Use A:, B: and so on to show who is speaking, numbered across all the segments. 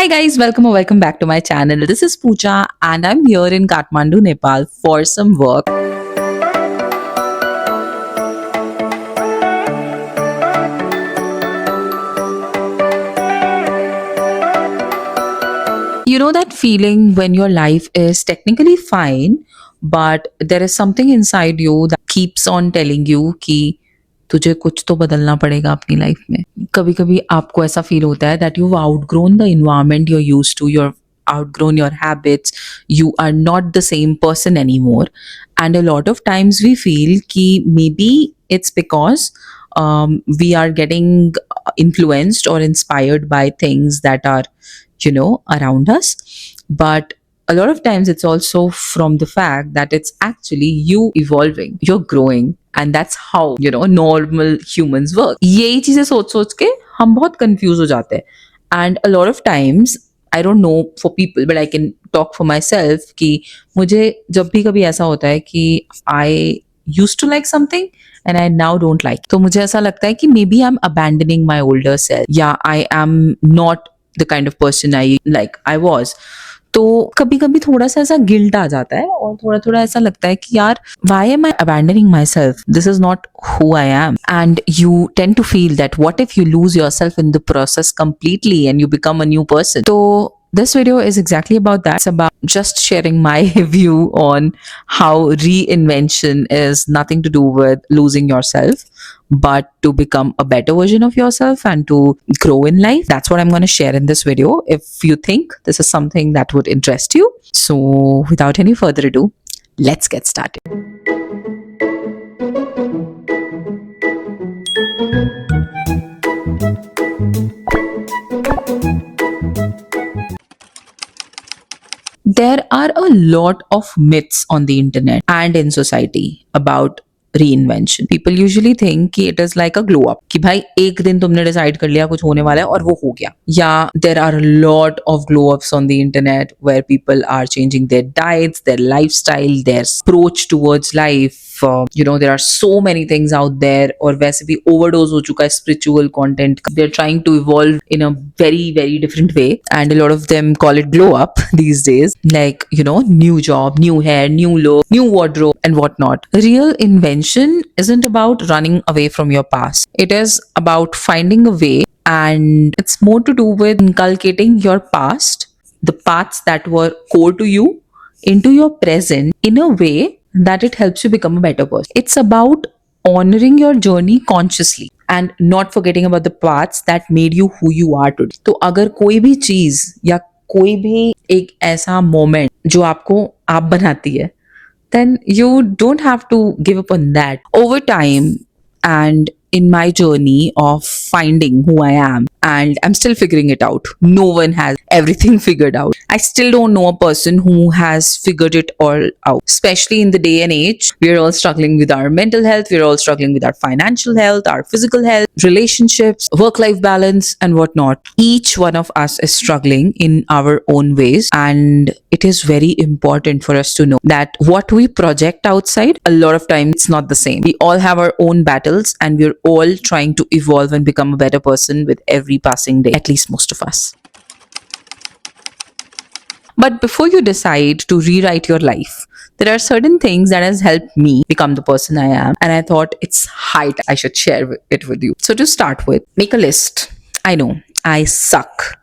A: Hi guys, welcome or welcome back to my channel. This is Pooja and I'm here in Kathmandu, Nepal for some work. You know that feeling when your life is technically fine, but there is something inside you that keeps on telling you कि तुझे कुछ तो बदलना पड़ेगा अपनी life में. कभी कभी आपको ऐसा फील होता है that you've outgrown the environment you're used to, you've outgrown your habits, you are not the same person anymore. And a lot of times we feel कि maybe it's because we are getting influenced or inspired by things that are around us, but a lot of times it's also from the fact that it's actually you evolving, you're growing, and that's how normal humans work. यही चीजें सोच सोच के हम बहुत confuse हो जाते हैं. And a lot of times I don't know for people but I can talk for myself कि मुझे जब भी कभी ऐसा होता है कि I use to like something and I now don't like. तो मुझे ऐसा लगता है कि maybe I'm abandoning my older self. Yeah, I am not the kind of person I was. तो कभी कभी थोड़ा सा ऐसा गिल्ट आ जाता है और थोड़ा थोड़ा ऐसा लगता है कि यार why am I abandoning myself? This is not who I am. And you tend to feel that what if you lose yourself in the process completely and you become a new person? So this video is exactly about that. It's about just sharing my view on how reinvention is nothing to do with losing yourself, but to become a better version of yourself and to grow in life. That's what I'm going to share in this video. If you think this is something that would interest you. So without any further ado, let's get started. There are a lot of myths on the internet and in society about reinvention. People usually think कि it is like a glow up, कि भाई एक दिन तुमने decide कर लिया कुछ होने वाला है और वो हो गया. Yeah, there are a lot of glow ups on the internet where people are changing their diets, their lifestyle, their approach towards life. There are so many things out there, और वैसे भी overdose हो चुका है spiritual content. They're trying to evolve in a very very different way, and a lot of them call it glow up these days. Like new job, new hair, new look, new wardrobe, and whatnot. Real invention isn't about running away from your past. It is about finding a way, and it's more to do with inculcating your past, the paths that were core to you, into your present in a way that it helps you become a better person. It's about honoring your journey consciously and not forgetting about the paths that made you who you are today. तो अगर कोई भी चीज या कोई भी एक ऐसा मोमेंट जो आपको आप बनाती है, then you don't have to give up on that. Over time and in my journey of finding who I am, and I'm still figuring it out. No one has everything figured out. I still don't know a person who has figured it all out. Especially in the day and age, we're all struggling with our mental health, we're all struggling with our financial health, our physical health, relationships, work-life balance, and whatnot. Each one of us is struggling in our own ways, and it is very important for us to know that what we project outside, a lot of times it's not the same. We all have our own battles, and we're all trying to evolve and become a better person with every passing day, at least most of us. But before you decide to rewrite your life, there are certain things that has helped me become the person I am, and I thought it's high time I should share it with you. So to start with, make a list. I know I suck.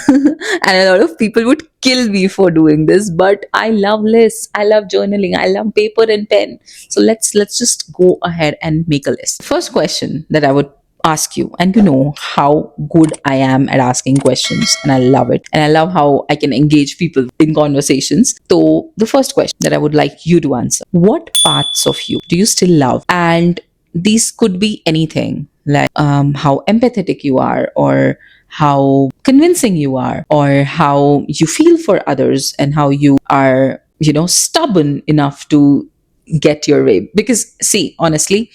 A: And a lot of people would kill me for doing this, but I love lists, I love journaling, I love paper and pen. So let's just go ahead and make a list. First question that I would ask you, and how good I am at asking questions, and I love it, and I love how I can engage people in conversations. So the first question that I would like you to answer: what parts of you do you still love? And these could be anything, like how empathetic you are, or how convincing you are, or how you feel for others, and how you are stubborn enough to get your way. Because see, honestly,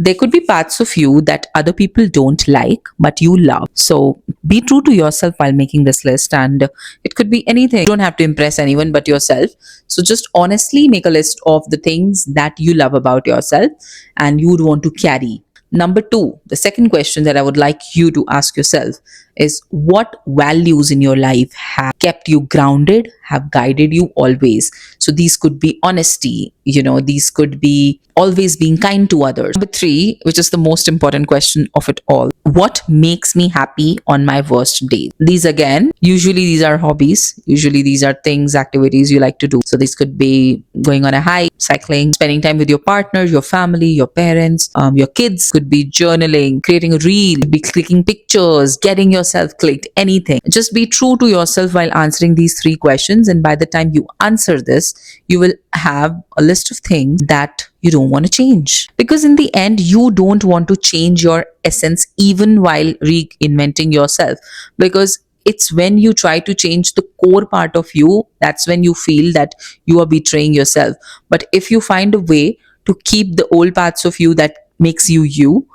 A: there could be parts of you that other people don't like, but you love. So be true to yourself while making this list, and it could be anything. You don't have to impress anyone but yourself. So just honestly make a list of the things that you love about yourself and you would want to carry. Number two, the second question that I would like you to ask yourself is, what values in your life have kept you grounded, have guided you always? So these could be honesty, these could be always being kind to others. Number three, which is the most important question of it all, what makes me happy on my worst days? These again, usually these are hobbies, usually these are things, activities you like to do. So this could be going on a hike, cycling, spending time with your partner, your family, your parents, your kids, could be journaling, creating a reel, could be clicking pictures, getting yourself clicked, anything. Just be true to yourself while answering these three questions. And by the time you answer this, you will have a list of things that you don't want to change. Because in the end, you don't want to change your essence even while reinventing yourself. Because it's when you try to change the core part of you, that's when you feel that you are betraying yourself. But if you find a way to keep the old parts of you that makes you you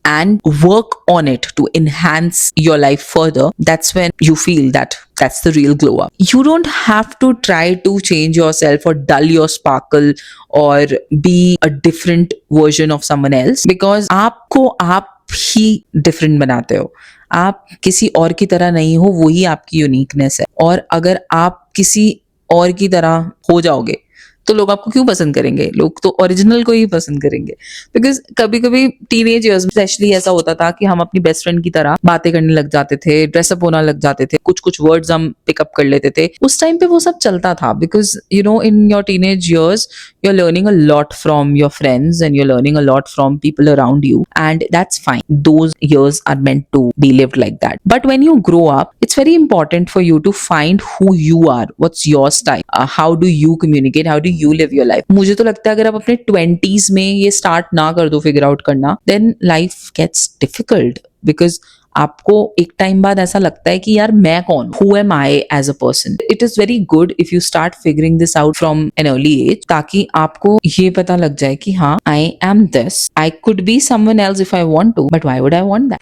A: and work on it to enhance your life further, that's when you feel that that's the real glow up. You don't have to try to change yourself or dull your sparkle or be a different version of someone else, because आपको आप ही different बनाते हो. आप किसी और की तरह नहीं हो, वही आपकी यूनिकनेस है. और अगर आप किसी और की तरह हो जाओगे तो लोग आपको क्यों पसंद करेंगे? लोग तो ओरिजिनल को ही पसंद करेंगे. बिकॉज कभी कभी टीनेज ईयर्स में स्पेशली ऐसा होता था कि हम अपनी बेस्ट फ्रेंड की तरह बातें करने लग जाते थे, ड्रेसअप होना लग जाते थे, कुछ कुछ वर्ड्स हम पिकअप कर लेते थे. उस टाइम पे वो सब चलता था, because in your teenage years you are learning a lot from your friends and you are learning a lot from people around you, and that's fine. Those years are meant to be lived like that. But when you grow up, it's very important for you to find who you are, what's your style, how do you communicate, how do you live your life. मुझे तो लगता है अगर आप अपने 20s में ये start ना कर दो फिगर आउट करना, then life gets difficult. Because आपको एक टाइम बाद ऐसा लगता है कि यार मैं कौन, who am I as a person. It is very good if you start figuring this out from an early age, ताकि आपको ये पता लग जाए कि हाँ, I am this, I could be someone else if I want to, but why would I want that.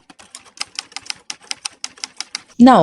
A: Now,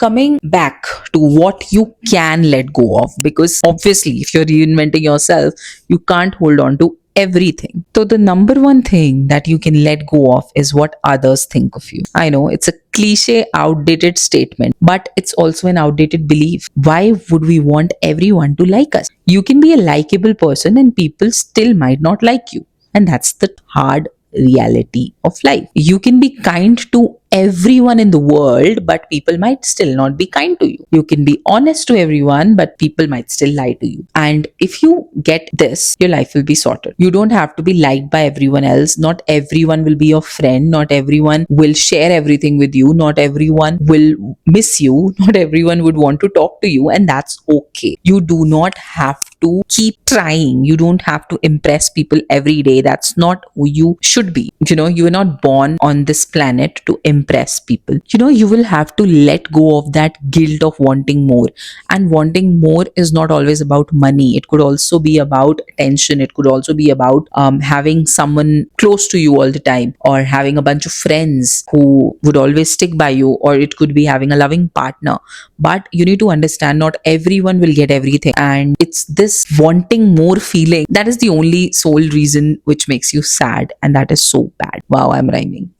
A: coming back to what you can let go of, because obviously, if you're reinventing yourself, you can't hold on to everything. So, the number one thing that you can let go of is what others think of you. I know it's a cliche, outdated statement, but it's also an outdated belief. Why would we want everyone to like us? You can be a likable person, and people still might not like you. And that's the hard reality of life. You can be kind to everyone in the world, but people might still not be kind to you. You can be honest to everyone, but people might still lie to you. And if you get this, your life will be sorted. You don't have to be liked by everyone else. Not everyone will be your friend. Not everyone will share everything with you. Not everyone will miss you. Not everyone would want to talk to you, and that's okay. You do not have to keep trying. You don't have to impress people every day. That's not who you should be. You were not born on this planet to impress people. You will have to let go of that guilt of wanting more. And wanting more is not always about money. It could also be about attention. It could also be about having someone close to you all the time, or having a bunch of friends who would always stick by you, or it could be having a loving partner. But you need to understand, not everyone will get everything. And it's this wanting more feeling that is the only sole reason which makes you sad. And that is so bad. Wow, I'm rhyming.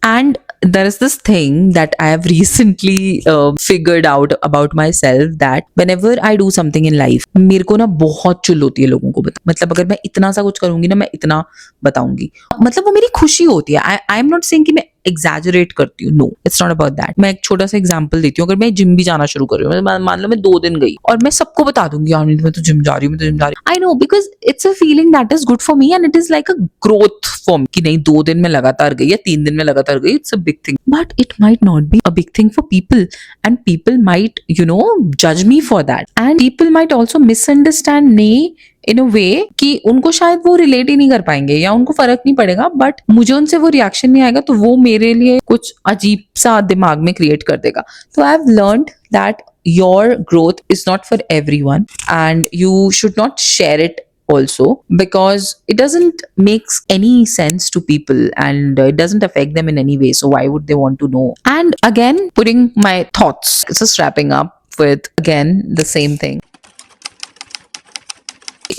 A: And there is this thing that I have recently figured out about myself, that whenever I do something in life, मेरे को ना बहुत चुल होती है लोगों को मतलब अगर मैं इतना सा कुछ करूंगी ना, मैं इतना बताऊंगी, मतलब वो मेरी खुशी होती है. आई एम नॉट सेइंग कि मैं एग्जैजरेट करती हूँ. No, it's not about that. मैं एक छोटा सा एग्जांपल देती हूँ. अगर मैं जिम भी जाना शुरू कर रही हूँ, मान लो मैं 2 दिन गई और मैं सबको बता दूंगी, यार मैं तो जिम जा रही हूँ, मैं तो जिम जा रही हूँ. I know, because it's a feeling that is good for me, and it is like a growth for me, कि नहीं 2 दिन में लगातार गई या 3 दिन में लगातार गई, it's a big thing. But it might not be a big thing for people, and people might judge me for that, and people might also misunderstand me in a way कि उनको शायद वो रिलेट ही नहीं कर पाएंगे या उनको फर्क नहीं पड़ेगा, बट मुझे उनसे वो रिएक्शन नहीं आएगा, तो वो मेरे लिए कुछ अजीब सा दिमाग में क्रिएट कर देगा. तो I have learned that your growth is not for everyone, and you should not share it also, because it doesn't make any sense to people, and it doesn't affect them in any way, so why would they want to know? And again, putting my thoughts, just wrapping up with again the same thing.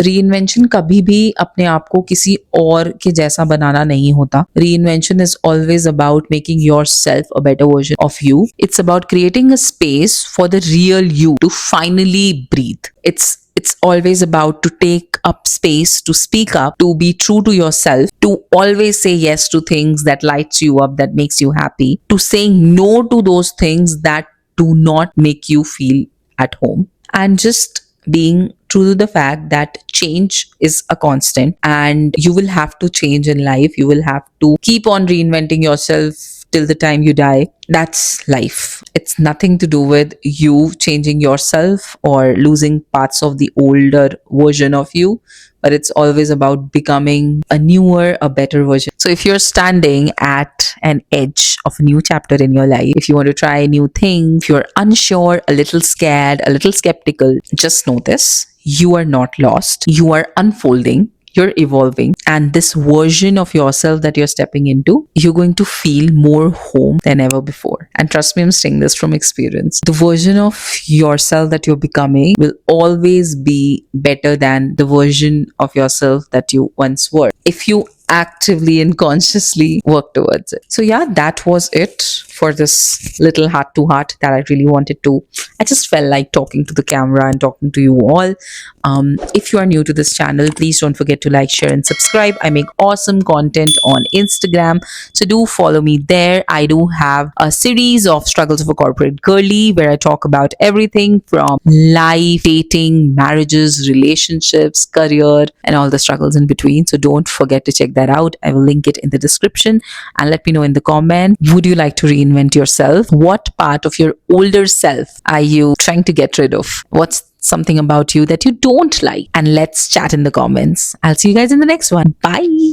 A: Reinvention कभी भी अपने आप को किसी और के जैसा बनाना नहीं होता. Reinvention is always about making yourself a better version of you. It's about creating a space for the real you to finally breathe. It's always about to take up space, to speak up, to be true to yourself, to always say yes to things that lights you up, that makes you happy, to saying no to those things that do not make you feel at home, and just being true to the fact that change is a constant and you will have to change in life. You will have to keep on reinventing yourself till the time you die. That's life. It's nothing to do with you changing yourself or losing parts of the older version of you, but it's always about becoming a newer, a better version. So if you're standing at an edge of a new chapter in your life, if you want to try a new thing, if you're unsure, a little scared, a little skeptical, just know this: you are not lost. You are unfolding. You're evolving, and this version of yourself that you're stepping into, you're going to feel more home than ever before. And trust me, I'm saying this from experience. The version of yourself that you're becoming will always be better than the version of yourself that you once were, if you actively and consciously work towards it. So yeah, that was it for this little heart to heart that I really wanted to. I just felt like talking to the camera and talking to you all. If you are new to this channel, please don't forget to like, share, and subscribe. I make awesome content on Instagram, so do follow me there. I do have a series of Struggles of a Corporate Girly where I talk about everything from life, dating, marriages, relationships, career, and all the struggles in between. So don't forget to check that out. I will link it in the description, and let me know in the comment, would you like to reinvent yourself? What part of your older self are you trying to get rid of? What's something about you that you don't like? And let's chat in the comments. I'll see you guys in the next one. Bye.